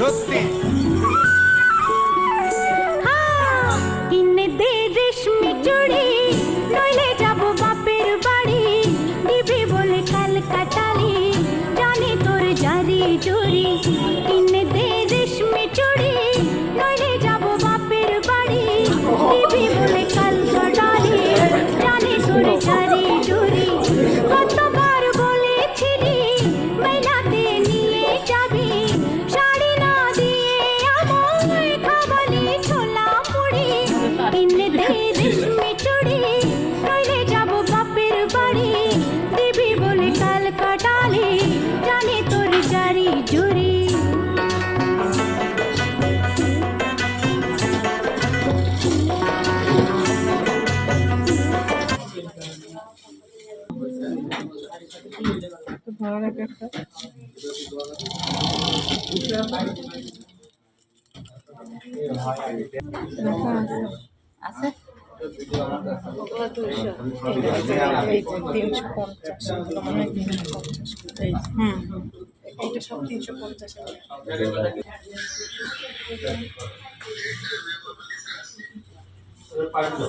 সত্যি কিনে দে রেশমি চুড়ি, নইলে যাব বাপের বাড়ি। দিবি বলে কাল কাটালি, জানি তোর জারি জুরি। কিনে দে রেশমি চুড়ি, নইলে যাব বাপের বাড়ি। দিবি বলে কাল কাটালি, জানি তোর জারি জুরি। কতবার বলেছিলি মেলাতে নিয়ে যাবি, শাড়ি না দিয়ে আমায় খাওয়ালি ছোলা মুড়ি। কিনে দে রেশমি চুড়ি, নইলে যাব বাপের বাড়ি। দিবি বলে কাল কাটালি, জানি তোর জারি জুরি। ভালো লাগে একটা আছে ওগুলো 200 350 ওগুলো মনে হয় 350 এইটা সব 350 পারলো